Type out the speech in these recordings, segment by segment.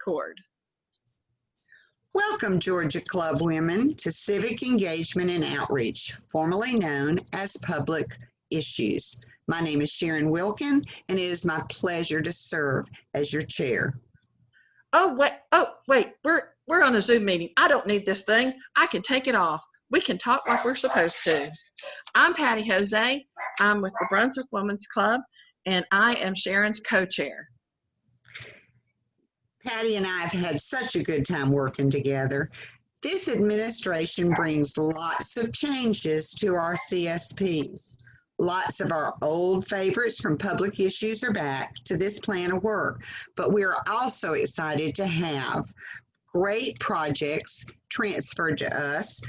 record. Welcome, Georgia Club women, to Civic Engagement and Outreach, formerly known as Public Issues. My name is Sharon Wilkin, and it is my pleasure to serve as your chair. Oh wait, we're on a Zoom meeting. I don't need this thing. I can take it off. We can talk like we're supposed to. I'm Patty Hosea. I'm with the Brunswick Women's Club, and I am Sharon's co-chair. Patty and I have had such a good time working together. This administration brings lots of changes to our CSPs. Lots of our old favorites from Public Issues are back to this plan of work, but we are also excited to have great projects transferred to us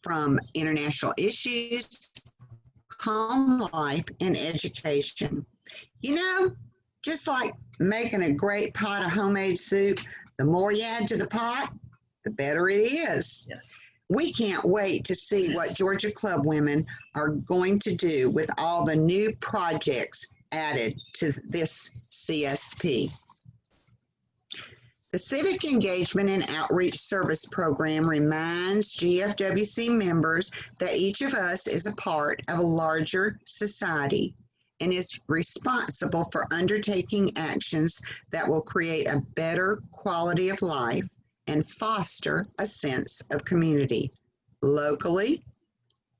from international issues, home life, and education. You know, just like making a great pot of homemade soup, the more you add to the pot, the better it is. Yes. We can't wait to see what Georgia Club women are going to do with all the new projects added to this CSP. The Civic Engagement and Outreach Service Program reminds GFWC members that each of us is a part of a larger society and is responsible for undertaking actions that will create a better quality of life and foster a sense of community, locally,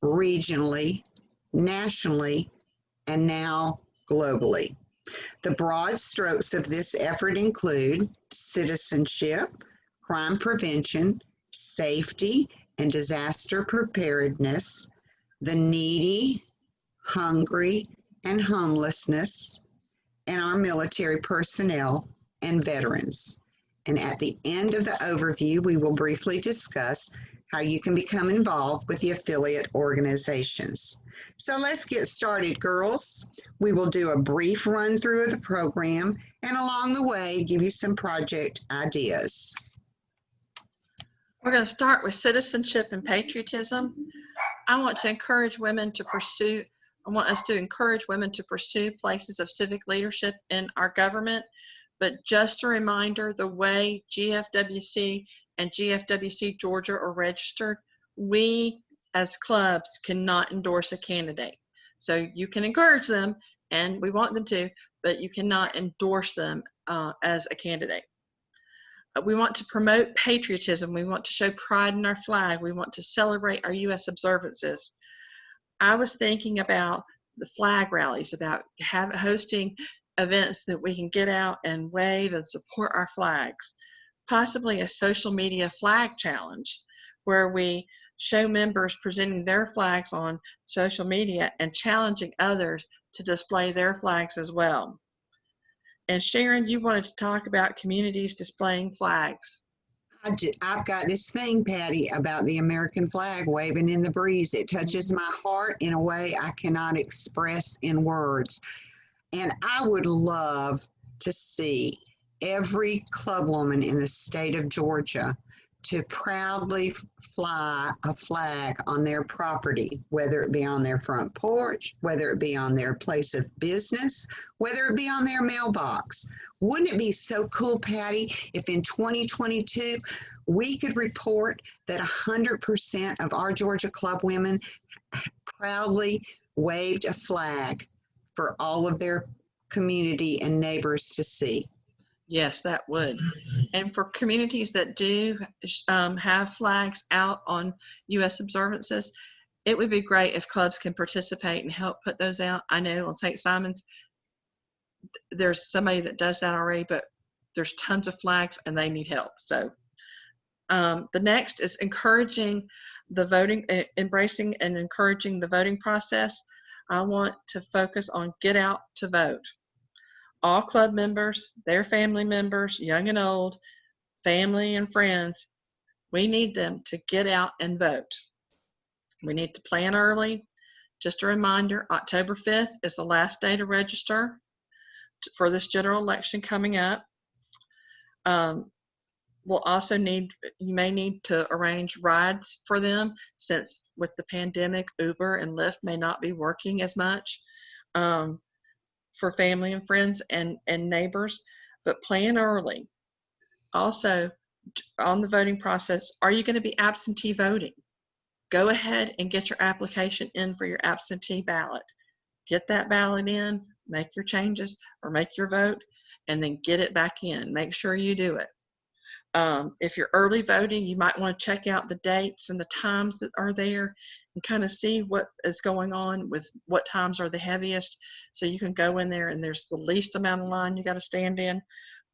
regionally, nationally, and now globally. The broad strokes of this effort include citizenship, crime prevention, safety and disaster preparedness, the needy, hungry, and homelessness, and our military personnel and veterans. And at the end of the overview, we will briefly discuss how you can become involved with the affiliate organizations. So let's get started, girls. We will do a brief run through of the program and along the way, give you some project ideas. We're going to start with citizenship and patriotism. I want us to encourage women to pursue places of civic leadership in our government. But just a reminder, the way GFWC and GFWC Georgia are registered, we as clubs cannot endorse a candidate. So you can encourage them, and we want them to, but you cannot endorse them as a candidate. We want to promote patriotism. We want to show pride in our flag. We want to celebrate our U.S. observances. I was thinking about the flag rallies, about hosting events that we can get out and wave and support our flags. Possibly a social media flag challenge where we show members presenting their flags on social media and challenging others to display their flags as well. And Sharon, you wanted to talk about communities displaying flags. I've got this thing, Patty, about the American flag waving in the breeze. It touches my heart in a way I cannot express in words. And I would love to see every club woman in the state of Georgia to proudly fly a flag on their property, whether it be on their front porch, whether it be on their place of business, whether it be on their mailbox. Wouldn't it be so cool, Patty, if in 2022 we could report that 100% of our Georgia Club women proudly waved a flag for all of their community and neighbors to see? Yes, that would. And for communities that do have flags out on U.S. observances, it would be great if clubs can participate and help put those out. I know on St. Simon's, there's somebody that does that already, but there's tons of flags and they need help. So the next is encouraging the voting, embracing and encouraging the voting process. I want to focus on get out to vote. All club members, their family members, young and old, family and friends, we need them to get out and vote. We need to plan early. Just a reminder, October 5th is the last day to register for this general election coming up. We'll also you may need to arrange rides for them, since with the pandemic, Uber and Lyft may not be working as much. For family and friends and neighbors, but plan early. Also, on the voting process, are you going to be absentee voting? Go ahead and get your application in for your absentee ballot. Get that ballot in, make your changes or make your vote, and then get it back in. Make sure you do it. If you're early voting, you might want to check out the dates and the times that are there and kind of see what is going on with what times are the heaviest. So you can go in there and there's the least amount of line you got to stand in.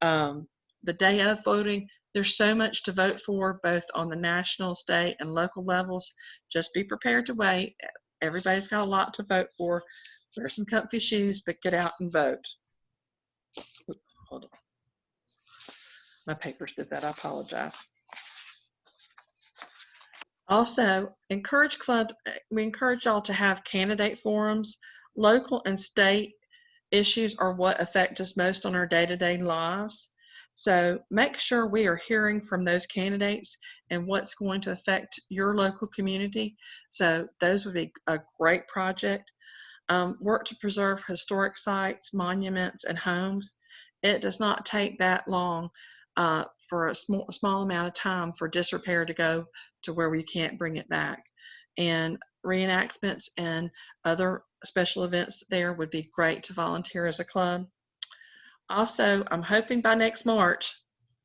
The day of voting, there's so much to vote for, both on the national, state, and local levels. Just be prepared to wait. Everybody's got a lot to vote for. Wear some comfy shoes, but get out and vote. Oops, hold on. My papers did that. I apologize. Also, we encourage y'all to have candidate forums. Local and state issues are what affect us most on our day-to-day lives. So make sure we are hearing from those candidates and what's going to affect your local community. So those would be a great project. Work to preserve historic sites, monuments, and homes. It does not take that long for a small amount of time for disrepair to go to where we can't bring it back. And reenactments and other special events there would be great to volunteer as a club. Also, I'm hoping by next March,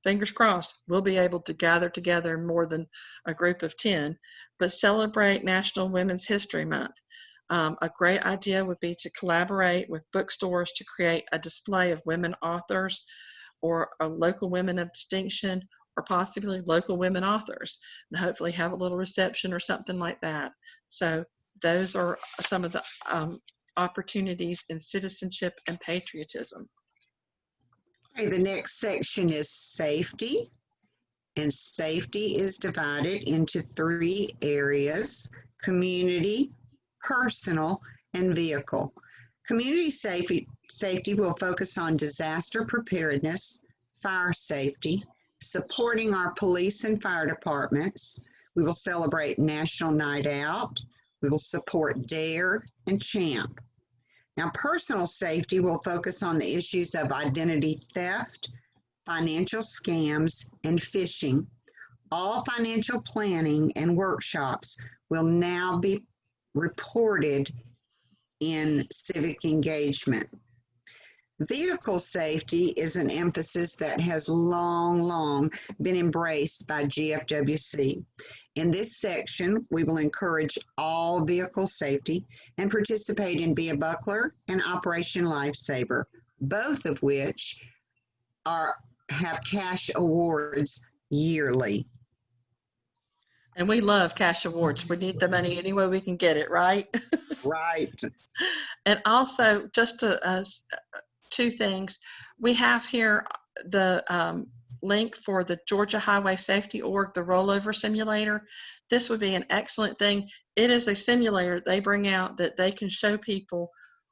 fingers crossed, we'll be able to gather together more than a group of 10, but celebrate National Women's History Month. A great idea would be to collaborate with bookstores to create a display of women authors or local women of distinction, or possibly local women authors, and hopefully have a little reception or something like that. So those are some of the opportunities in citizenship and patriotism. Okay, the next section is safety. And safety is divided into 3 areas: community, personal, and vehicle. Community safety will focus on disaster preparedness, fire safety, supporting our police and fire departments. We will celebrate National Night Out. We will support DARE and CHAMP. Now, personal safety will focus on the issues of identity theft, financial scams, and phishing. All financial planning and workshops will now be reported in civic engagement. Vehicle safety is an emphasis that has long been embraced by GFWC. In this section, we will encourage all vehicle safety and participate in Be a Buckler and Operation Lifesaver, both of which have cash awards yearly. And we love cash awards. We need the money any way we can get it, right? Right. And also, just to, 2 things. We have here the link for the Georgia Highway Safety Org, the rollover simulator. This would be an excellent thing. It is a simulator they bring out that they can show people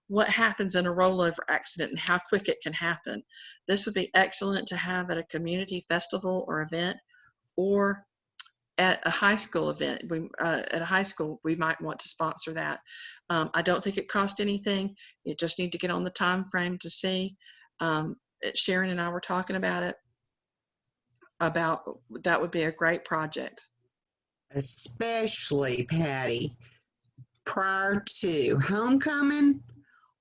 what happens in a rollover accident and how quick it can happen. This would be excellent to have at a community festival or event, or at a high school event. At a high school, we might want to sponsor that. I don't think it costs anything. You just need to get on the time frame to see. Sharon and I were talking about it, about that would be a great project. Especially, Patty, prior to homecoming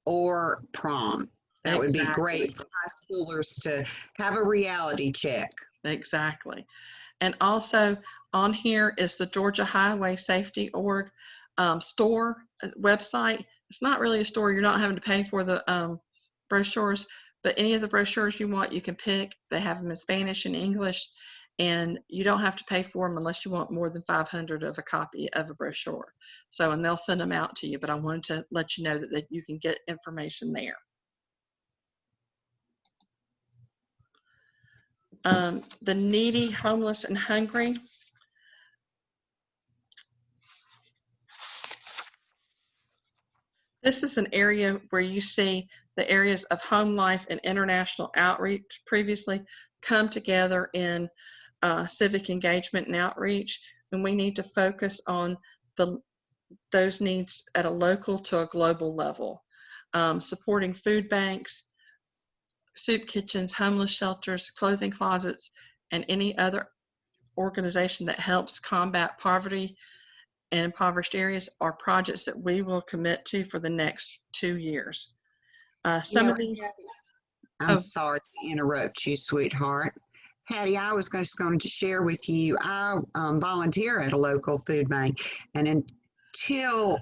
or prom. That would be great for high schoolers to have a reality check. Exactly. And also on here is the Georgia Highway Safety Org store website. It's not really a store. You're not having to pay for the brochures, but any of the brochures you want, you can pick. They have them in Spanish and English, and you don't have to pay for them unless you want more than 500 of a copy of a brochure. So, and they'll send them out to you, but I wanted to let you know that you can get information there. The needy, homeless, and hungry. This is an area where you see the areas of home life and international outreach previously come together in civic engagement and outreach, and we need to focus on those needs at a local to a global level. Supporting food banks, soup kitchens, homeless shelters, clothing closets, and any other organization that helps combat poverty and impoverished areas are projects that we will commit to for the next 2 years. Some of these. I'm sorry to interrupt you, sweetheart. Patty, I was just going to share with you, I volunteer at a local food bank, and until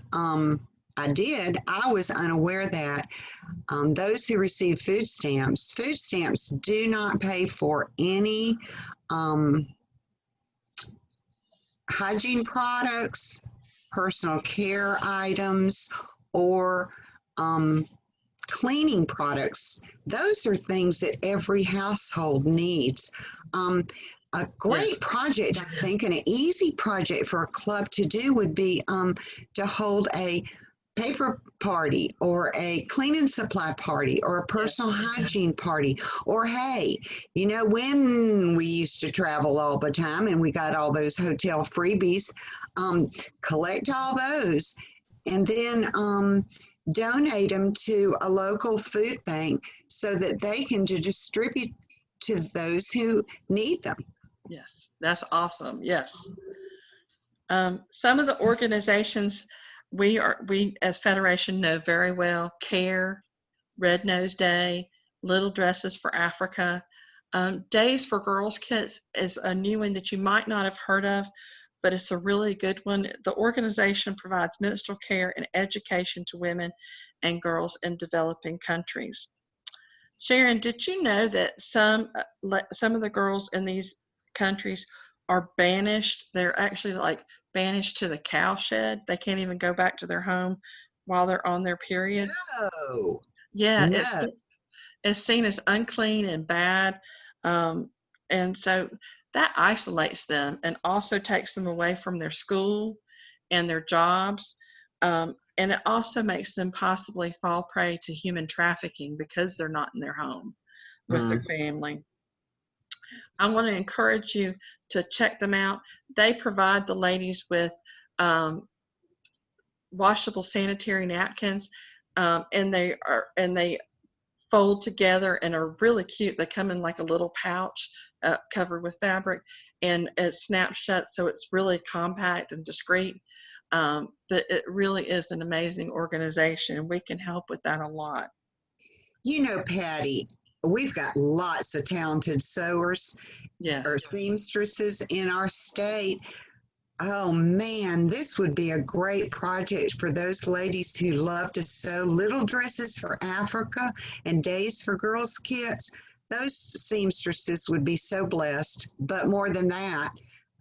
I did, I was unaware that those who receive food stamps do not pay for any hygiene products, personal care items, or cleaning products. Those are things that every household needs. A great project, I think, and an easy project for a club to do would be to hold a paper party or a cleaning supply party or a personal hygiene party. Or hey, you know, when we used to travel all the time and we got all those hotel freebies, collect all those and then donate them to a local food bank so that they can distribute to those who need them. Yes, that's awesome. Yes. Some of the organizations we as Federation know very well: CARE, Red Nose Day, Little Dresses for Africa. Days for Girls Kits is a new one that you might not have heard of, but it's a really good one. The organization provides menstrual care and education to women and girls in developing countries. Sharon, did you know that some of the girls in these countries are banished? They're actually like banished to the cowshed. They can't even go back to their home while they're on their period. No. Yeah, No. it's seen as unclean and bad. And so that isolates them and also takes them away from their school and their jobs. And it also makes them possibly fall prey to human trafficking because they're not in their home with their family. I want to encourage you to check them out. They provide the ladies with washable sanitary napkins, and they fold together and are really cute. They come in like a little pouch covered with fabric, and it snaps shut, so it's really compact and discreet. But it really is an amazing organization, and we can help with that a lot. You know, Patty, we've got lots of talented sewers or seamstresses in our state. Oh man, this would be a great project for those ladies who love to sew Little Dresses for Africa and Days for Girls Kits. Those seamstresses would be so blessed, but more than that,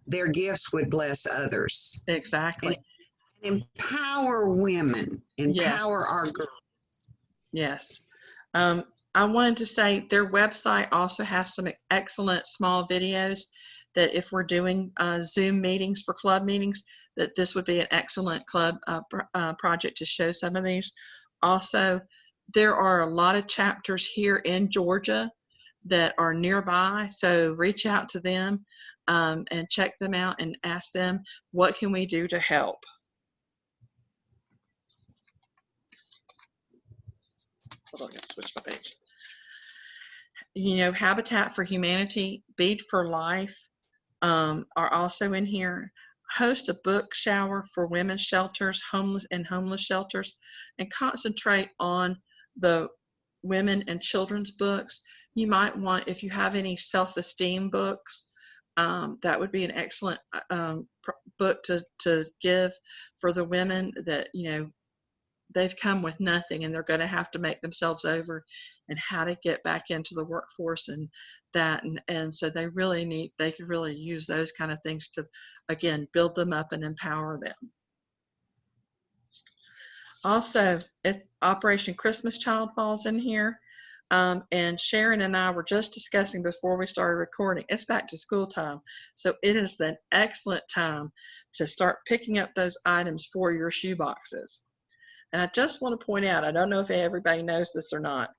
their gifts would bless others. Exactly. And empower women, empower our girls. Yes. I wanted to say their website also has some excellent small videos that if we're doing Zoom meetings for club meetings, that this would be an excellent club project to show some of these. Also, there are a lot of chapters here in Georgia that are nearby, so reach out to them and check them out and ask them, what can we do to help? Hold on, let's switch my page. You know, Habitat for Humanity, Bead for Life are also in here. Host a book shower for women's shelters, homeless shelters, and concentrate on the women and children's books. You might want, if you have any self-esteem books, that would be an excellent book to give for the women that, you know, they've come with nothing and they're going to have to make themselves over, and how to get back into the workforce and that. And so they could really use those kind of things to, again, build them up and empower them. Also, if Operation Christmas Child falls in here, and Sharon and I were just discussing before we started recording, it's back to school time. So it is an excellent time to start picking up those items for your shoe boxes. And I just want to point out, I don't know if everybody knows this or not,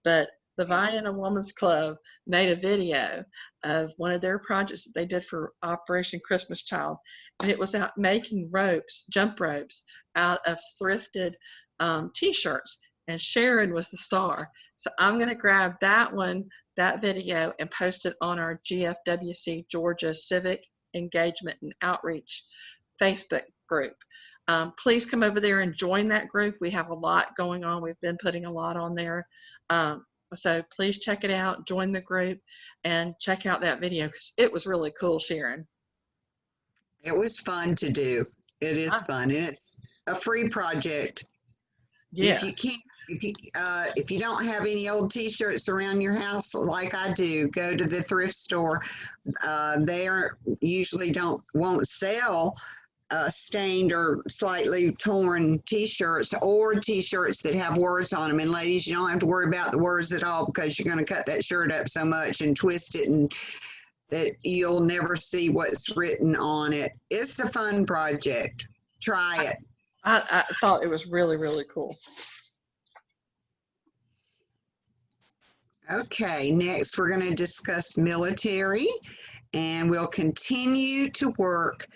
but the Vienna Women's Club made a video of one of their projects that they did for Operation Christmas Child. And it was out making ropes, jump ropes, out of thrifted t-shirts. And Sharon was the star. So I'm going to grab that one that video and post it on our GFWC Georgia Civic Engagement and Outreach Facebook group. Please come over there and join that group. We have a lot going on. We've been putting a lot on there. So please check it out, join the group, and check out that video because it was really cool, Sharon. It was fun to do. It is fun, and it's a free project. Yes. If you don't have any old T-shirts around your house like I do, go to the thrift store. They usually won't sell stained or slightly torn T-shirts or T-shirts that have words on them. And ladies, you don't have to worry about the words at all because you're going to cut that shirt up so much and twist it and that you'll never see what's written on it. It's a fun project. Try it. I thought it was really, really cool. Okay, next we're going to discuss military, and we'll continue to work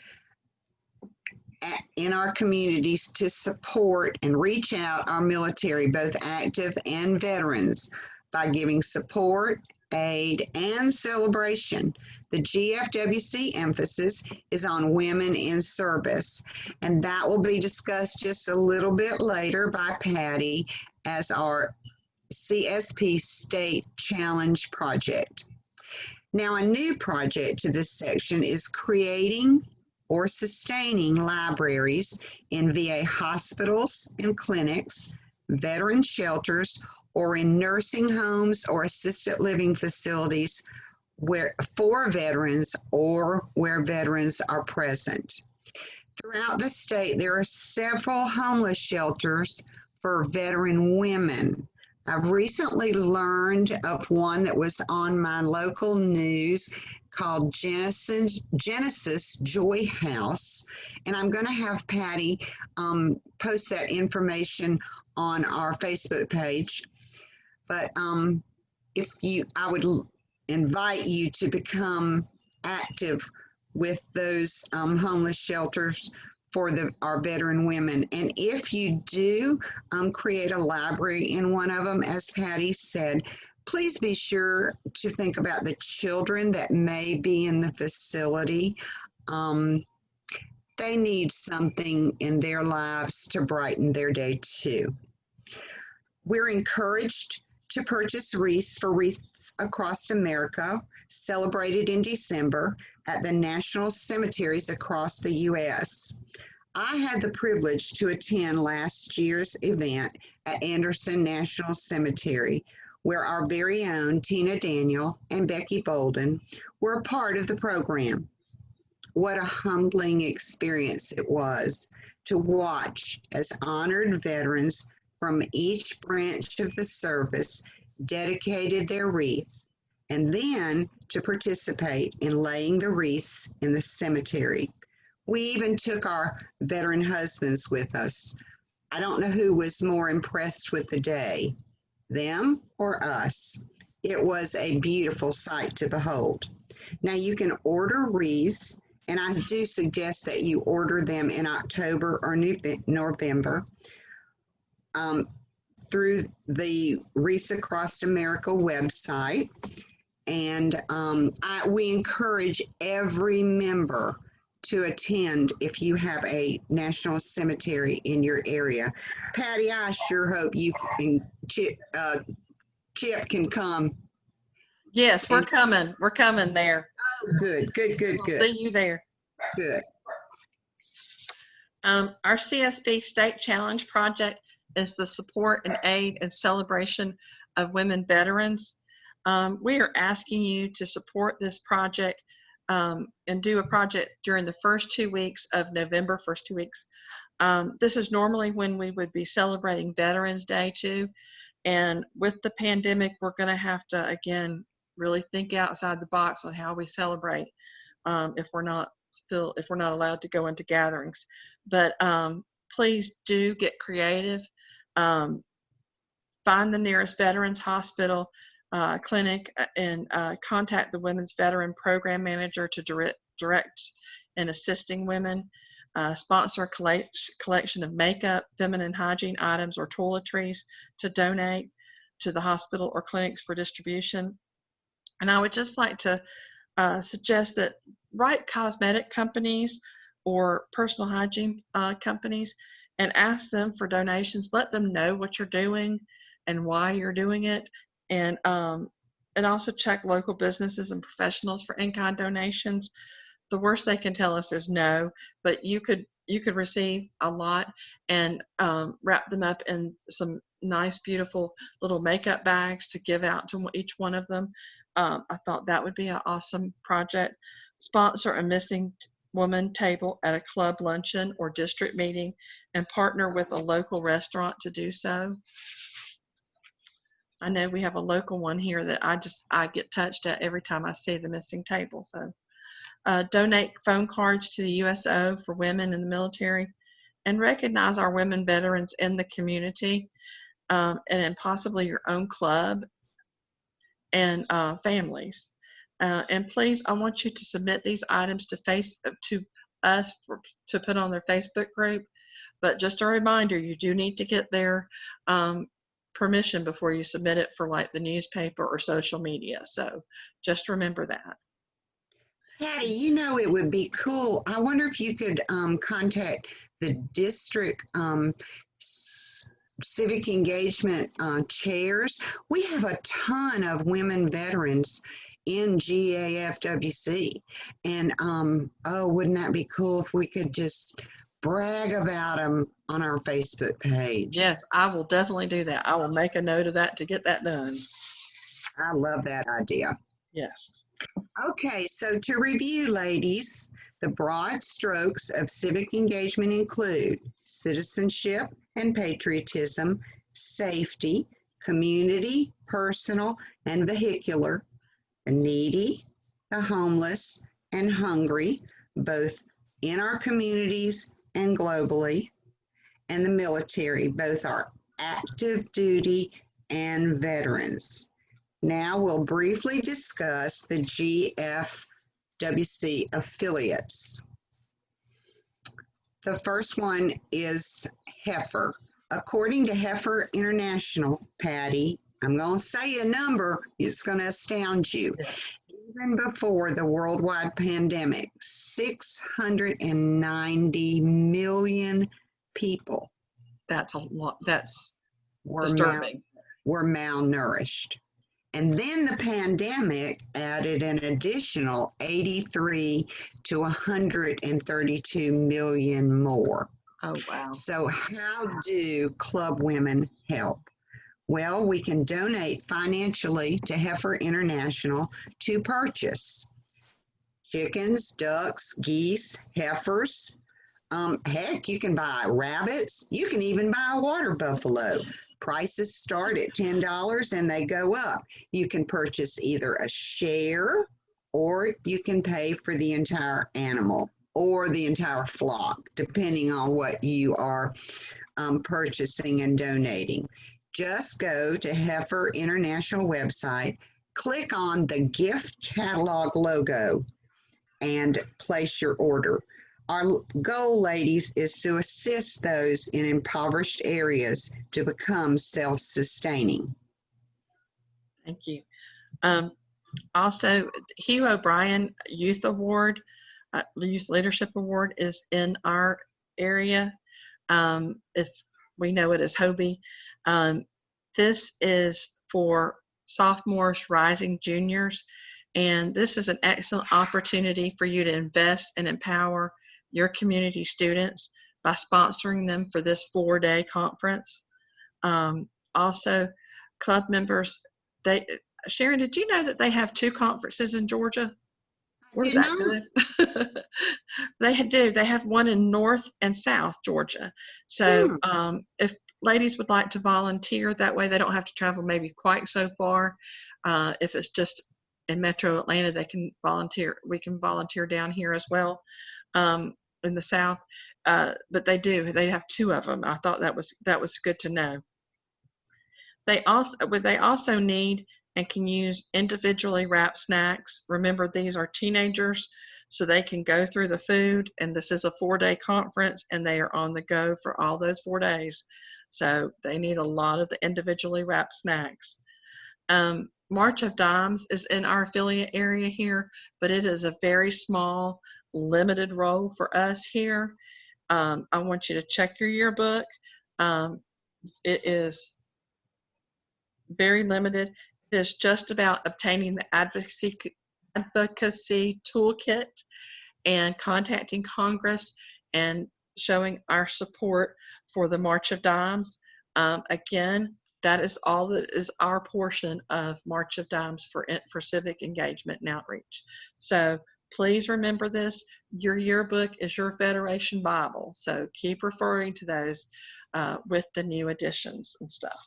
in our communities to support and reach out our military, both active and veterans, by giving support, aid, and celebration. The GFWC emphasis is on women in service, and that will be discussed just a little bit later by Patty as our CSP State Challenge project. Now, a new project to this section is creating or sustaining libraries in VA hospitals and clinics, veteran shelters, or in nursing homes or assisted living facilities for veterans or where veterans are present. Throughout the state, there are several homeless shelters for veteran women. I've recently learned of one that was on my local news called Genesis Joy House, and I'm going to have Patty post that information on our Facebook page. But I would invite you to become active with those homeless shelters for our veteran women. And if you do create a library in one of them, as Patty said, please be sure to think about the children that may be in the facility. They need something in their lives to brighten their day too. We're encouraged to purchase wreaths for Wreaths Across America, celebrated in December at the national cemeteries across the U.S. I had the privilege to attend last year's event at Anderson National Cemetery, where our very own Tina Daniel and Becky Bolden were a part of the program. What a humbling experience it was to watch as honored veterans from each branch of the service dedicated their wreath, and then to participate in laying the wreaths in the cemetery. We even took our veteran husbands with us. I don't know who was more impressed with the day, them or us. It was a beautiful sight to behold. Now you can order wreaths, and I do suggest that you order them in October or November through the Wreaths Across America website. And we encourage every member to attend if you have a national cemetery in your area. Patty, I sure hope you and Chip can come. Yes, we're coming. We're coming there. Oh, good. We'll see you there. Good. Our CSB State Challenge project is the support and aid and celebration of women veterans. We are asking you to support this project and do a project during the first 2 weeks of November, first 2 weeks. This is normally when we would be celebrating Veterans Day too. And with the pandemic, we're gonna have to, again, really think outside the box on how we celebrate if we're not allowed to go into gatherings. But please do get creative. Find the nearest veterans hospital, clinic, and contact the Women's Veteran Program Manager to direct and assisting women. Sponsor a collection of makeup, feminine hygiene items, or toiletries to donate to the hospital or clinics for distribution. And I would just like to suggest that write cosmetic companies or personal hygiene companies and ask them for donations. Let them know what you're doing and why you're doing it. And also check local businesses and professionals for in-kind donations. The worst they can tell us is no, but you could receive a lot and wrap them up in some nice, beautiful little makeup bags to give out to each one of them. I thought that would be an awesome project. Sponsor a missing woman table at a club luncheon or district meeting and partner with a local restaurant to do so. I know we have a local one here that I get touched at every time I see the missing table. So donate phone cards to the USO for women in the military, and recognize our women veterans in the community, and in possibly your own club and families. And please, I want you to submit these items to us to put on their Facebook group. But just a reminder, you do need to get their permission before you submit it for like the newspaper or social media. So just remember that. Patty, you know, it would be cool. I wonder if you could contact the district civic engagement chairs. We have a ton of women veterans in GAFWC. And oh, wouldn't that be cool if we could just brag about them on our Facebook page? Yes, I will definitely do that. I will make a note of that to get that done. I love that idea. Yes. Okay, so to review, ladies, the broad strokes of civic engagement include citizenship and patriotism, safety, community, personal, and vehicular, the needy, the homeless, and hungry, both in our communities and globally, and the military, both our active duty and veterans. Now we'll briefly discuss the GFWC affiliates. The first one is Heifer. According to Heifer International, Patty, I'm going to say a number, it's going to astound you. Yes. Even before the worldwide pandemic, 690 million people. That's a lot. That's were disturbing. Were malnourished. And then the pandemic added an additional 83 to 132 million more. Oh, wow. So how do club women help? Well, we can donate financially to Heifer International to purchase chickens, ducks, geese, heifers. Heck, you can buy rabbits. You can even buy a water buffalo. Prices start at $10 and they go up. You can purchase either a share or you can pay for the entire animal or the entire flock, depending on what you are purchasing and donating. Just go to Heifer International website, click on the gift catalog logo, and place your order. Our goal, ladies, is to assist those in impoverished areas to become self-sustaining. Thank you. Also, Hugh O'Brien Youth Award, Youth Leadership Award is in our area. We know it as Hobie. This is for sophomores, rising juniors, and this is an excellent opportunity for you to invest and empower your community students by sponsoring them for this 4-day conference. Also, club members, Sharon, did you know that they have 2 conferences in Georgia? We're that good. They do. They have one in North and South Georgia. So if ladies would like to volunteer, that way they don't have to travel maybe quite so far. If it's just in Metro Atlanta, they can volunteer. We can volunteer down here as well. In the South, but they do. They have 2 of them. I thought that was good to know. They also need and can use individually wrapped snacks. Remember, these are teenagers, so they can go through the food. And this is a 4-day conference, and they are on the go for all those 4 days. So they need a lot of the individually wrapped snacks. March of Dimes is in our affiliate area here, but it is a very small, limited role for us here. I want you to check your yearbook. It is very limited. It is just about obtaining the advocacy toolkit and contacting Congress and showing our support for the March of Dimes. Again, that is all that is our portion of March of Dimes for civic engagement and outreach. So please remember this. Your yearbook is your Federation Bible. So keep referring to those with the new additions and stuff.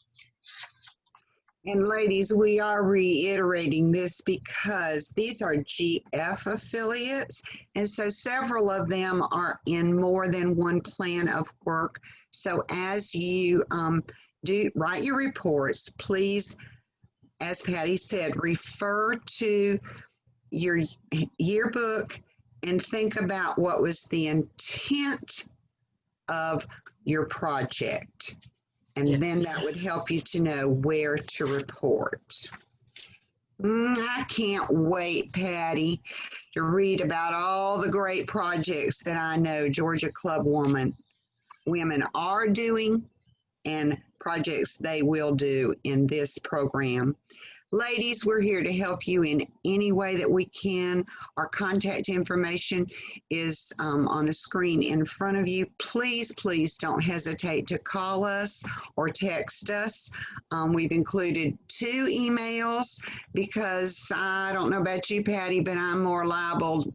And ladies, we are reiterating this because these are GF affiliates, and so several of them are in more than one plan of work. So as you write your reports, please, as Patty said, refer to your yearbook and think about what was the intent of your project. And Yes. then that would help you to know where to report. I can't wait, Patty, to read about all the great projects that I know Georgia Club women are doing and projects they will do in this program. Ladies, we're here to help you in any way that we can. Our contact information is on the screen in front of you. Please, please don't hesitate to call us or text us. We've included 2 emails because I don't know about you, Patty, but I'm more liable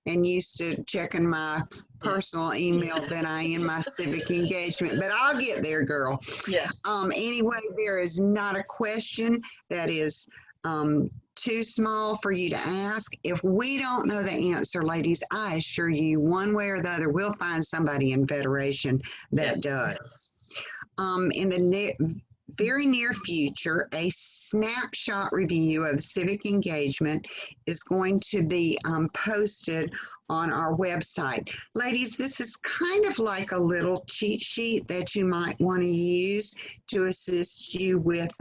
and used to checking my personal email than I am my civic engagement, but I'll get there, girl. Yes. Anyway, there is not a question that is too small for you to ask. If we don't know the answer, ladies, I assure you, one way or the other, we'll find somebody in Federation that does. In the very near future, a snapshot review of civic engagement is going to be posted on our website. Ladies, this is kind of like a little cheat sheet that you might want to use to assist you with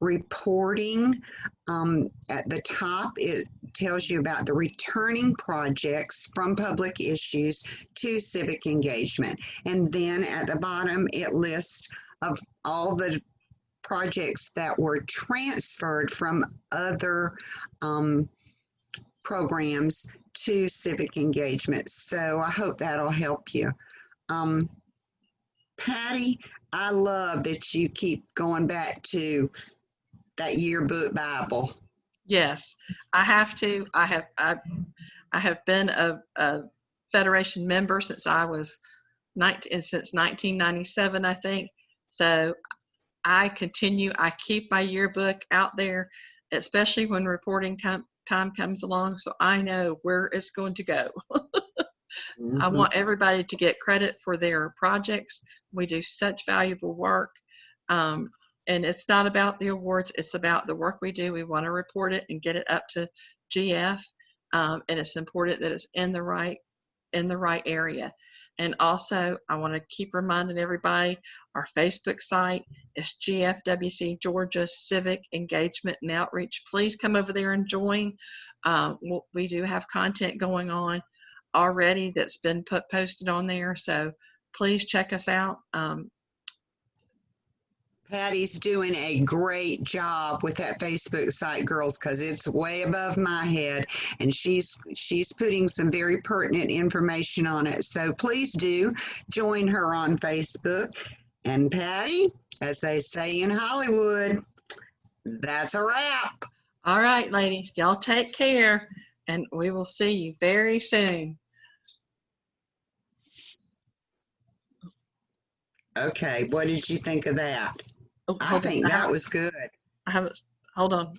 reporting. At the top, it tells you about the returning projects from public issues to civic engagement. And then at the bottom, it lists of all the projects that were transferred from other programs to civic engagement. So I hope that'll help you. Patty, I love that you keep going back to that yearbook Bible. Yes, I have to. I have been a Federation member since I was since 1997, I think. So I continue. I keep my yearbook out there, especially when reporting time comes along, so I know where it's going to go. I want everybody to get credit for their projects. We do such valuable work. And it's not about the awards, it's about the work we do. We want to report it and get it up to GF. And it's important that it's in the right area. And also, I want to keep reminding everybody, our Facebook site is GFWC Georgia Civic Engagement and Outreach. Please come over there and join. We do have content going on already that's been posted on there. So please check us out. Patty's doing a great job with that Facebook site, girls, because it's way above my head, and she's putting some very pertinent information on it. So please do join her on Facebook. And Patty, as they say in Hollywood, that's a wrap. All right, ladies, y'all take care, and we will see you very soon. Okay, what did you think of that? Oh, I think that was good. I haven't. Hold on.